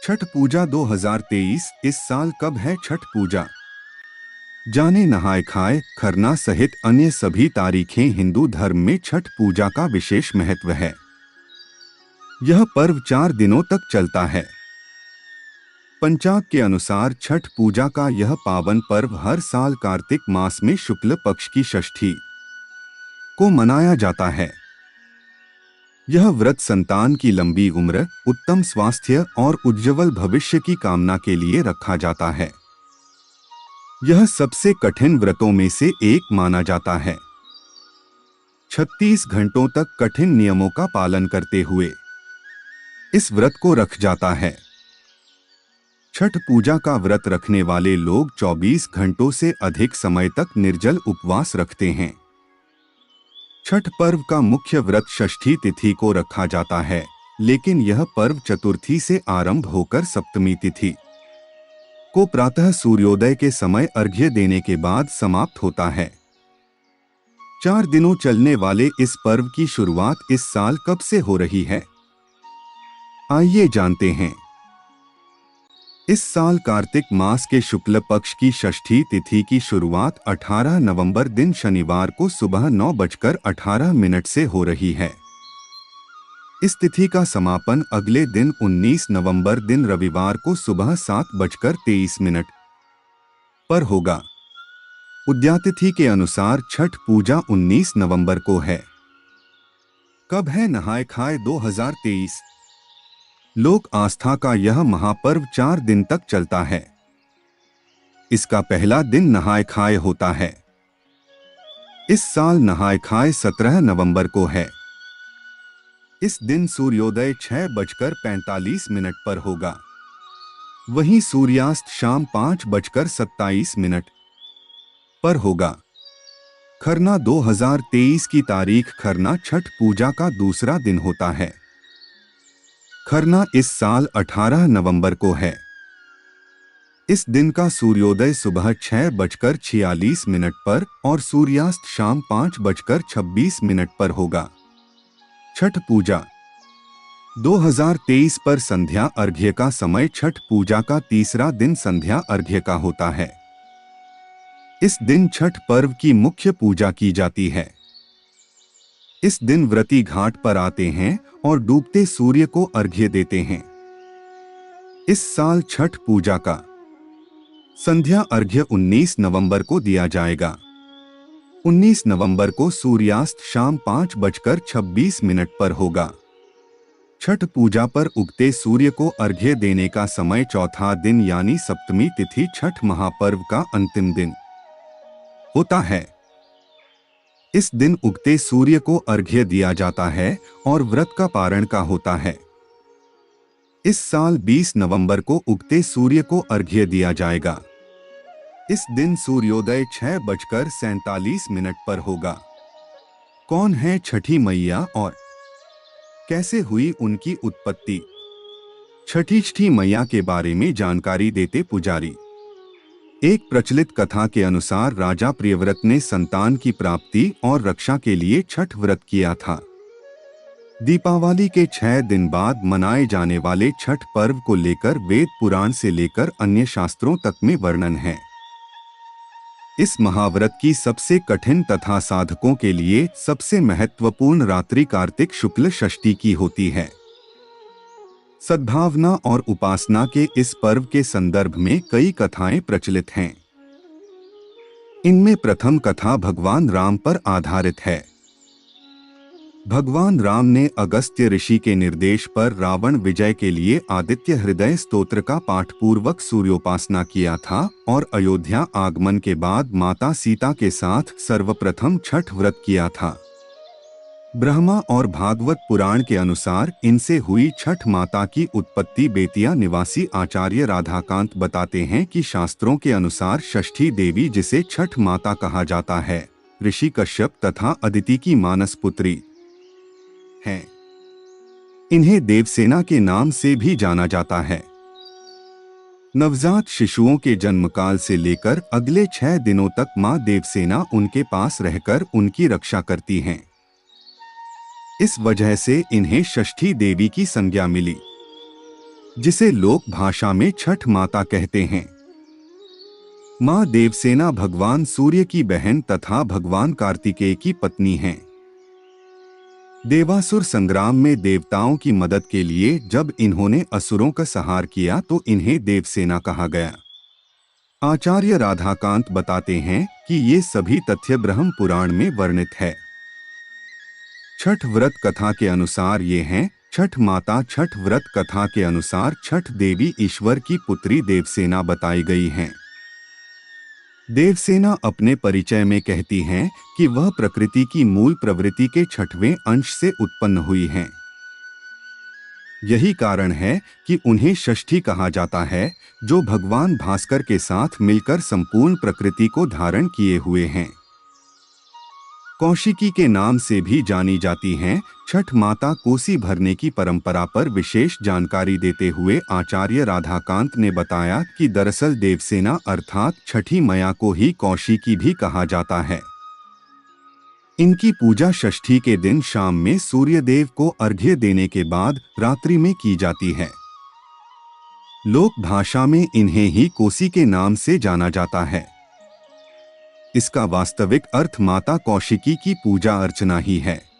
छठ पूजा 2023 इस साल कब है छठ पूजा? जाने नहाय खाए खरना सहित अन्य सभी तारीखें हिंदू धर्म में छठ पूजा का विशेष महत्व है। यह पर्व 4 दिनों तक चलता है। पंचांग के अनुसार छठ पूजा का यह पावन पर्व हर साल कार्तिक मास में शुक्ल पक्ष की षष्ठी को मनाया जाता है। यह व्रत संतान की लंबी उम्र, उत्तम स्वास्थ्य और उज्जवल भविष्य की कामना के लिए रखा जाता है। यह सबसे कठिन व्रतों में से एक माना जाता है। 36 घंटों तक कठिन नियमों का पालन करते हुए इस व्रत को रख जाता है। छठ पूजा का व्रत रखने वाले लोग 24 घंटों से अधिक समय तक निर्जल उपवास रखते हैं। छठ पर्व का मुख्य व्रत षष्ठी तिथि को रखा जाता है, लेकिन यह पर्व चतुर्थी से आरंभ होकर सप्तमी तिथि को प्रातः सूर्योदय के समय अर्घ्य देने के बाद समाप्त होता है। 4 दिनों चलने वाले इस पर्व की शुरुआत इस साल कब से हो रही है? आइए जानते हैं। इस साल कार्तिक मास के शुक्ल पक्ष की षष्ठी तिथि की शुरुआत 18 नवंबर दिन शनिवार को सुबह 9:18 से हो रही है। इस तिथि का समापन अगले दिन 19 नवंबर दिन रविवार को सुबह 7:23 पर होगा। उदयातिथि के अनुसार छठ पूजा 19 नवंबर को है। कब है नहाय खाए 2023? लोक आस्था का यह महापर्व 4 दिन तक चलता है। इसका पहला दिन नहाय खाए होता है। इस साल नहाय खाए 17 नवंबर को है। इस दिन सूर्योदय 6:45 पर होगा। वहीं सूर्यास्त शाम 5:27 पर होगा। खरना 2023 की तारीख खरना छठ पूजा का दूसरा दिन होता है। खरना इस साल 18 नवंबर को है। इस दिन का सूर्योदय सुबह 6:46 पर और सूर्यास्त शाम 5:26 पर होगा। छठ पूजा 2023 पर संध्या अर्घ्य का समय छठ पूजा का तीसरा दिन संध्या अर्घ्य का होता है। इस दिन छठ पर्व की मुख्य पूजा की जाती है। इस दिन व्रती घाट पर आते हैं और डूबते सूर्य को अर्घ्य देते हैं। इस साल छठ पूजा का संध्या अर्घ्य 19 नवंबर को दिया जाएगा। 19 नवंबर को सूर्यास्त शाम 5:26 पर होगा। छठ पूजा पर उगते सूर्य को अर्घ्य देने का समय चौथा दिन यानी सप्तमी तिथि छठ महापर्व का अंतिम दिन होता है। इस दिन उगते सूर्य को अर्घ्य दिया जाता है और व्रत का पारण का होता है। इस साल 20 नवंबर को उगते सूर्य को अर्घ्य दिया जाएगा। इस दिन सूर्योदय 6:47 पर होगा। कौन है छठी मैया और कैसे हुई उनकी उत्पत्ति? छठी मैया के बारे में जानकारी देते पुजारी। एक प्रचलित कथा के अनुसार राजा प्रियव्रत ने संतान की प्राप्ति और रक्षा के लिए छठ व्रत किया था। दीपावली के 6 दिन बाद मनाए जाने वाले छठ पर्व को लेकर वेद पुराण से लेकर अन्य शास्त्रों तक में वर्णन है। इस महाव्रत की सबसे कठिन तथा साधकों के लिए सबसे महत्वपूर्ण रात्रि कार्तिक शुक्ल षष्ठी की होती है। सद्भावना और उपासना के इस पर्व के संदर्भ में कई कथाएं प्रचलित हैं। इनमें प्रथम कथा भगवान राम पर आधारित है। भगवान राम ने अगस्त्य ऋषि के निर्देश पर रावण विजय के लिए आदित्य हृदय स्तोत्र का पाठ पूर्वक सूर्योपासना किया था और अयोध्या आगमन के बाद माता सीता के साथ सर्वप्रथम छठ व्रत किया था। ब्रह्मा और भागवत पुराण के अनुसार इनसे हुई छठ माता की उत्पत्ति बेतिया निवासी आचार्य राधाकांत बताते हैं कि शास्त्रों के अनुसार षष्ठी देवी जिसे छठ माता कहा जाता है, ऋषि कश्यप तथा अदिति की मानस पुत्री है। इन्हें देवसेना के नाम से भी जाना जाता है। नवजात शिशुओं के जन्मकाल से लेकर अगले 6 दिनों तक मां देवसेना उनके पास रहकर उनकी रक्षा करती हैं। इस वजह से इन्हें षष्ठी देवी की संज्ञा मिली। जिसे लोक भाषा में छठ माता कहते हैं। मां देवसेना भगवान सूर्य की बहन तथा भगवान कार्तिकेय की पत्नी हैं। देवासुर संग्राम में देवताओं की मदद के लिए जब इन्होंने असुरों का संहार किया तो इन्हें देवसेना कहा गया। आचार्य राधाकांत बताते हैं कि ये सभी तथ्य ब्रह्म पुराण में वर्णित है। छठ व्रत कथा के अनुसार ये हैं। छठ माता छठ व्रत कथा के अनुसार छठ देवी ईश्वर की पुत्री देवसेना बताई गई हैं। देवसेना अपने परिचय में कहती हैं कि वह प्रकृति की मूल प्रवृत्ति के छठवें अंश से उत्पन्न हुई हैं। यही कारण है कि उन्हें षष्ठी कहा जाता है, जो भगवान भास्कर के साथ मिलकर संपूर्ण प्रकृति को धारण किए हुए हैं। कौशिकी के नाम से भी जानी जाती हैं। छठ माता कोसी भरने की परंपरा पर विशेष जानकारी देते हुए आचार्य राधाकांत ने बताया कि दरअसल देवसेना अर्थात छठी मैया को ही कौशिकी भी कहा जाता है। इनकी पूजा षष्ठी के दिन शाम में सूर्यदेव को अर्घ्य देने के बाद रात्रि में की जाती है। लोक भाषा में इन्हें ही कोसी के नाम से जाना जाता है। इसका वास्तविक अर्थ माता कौशिकी की पूजा अर्चना ही है।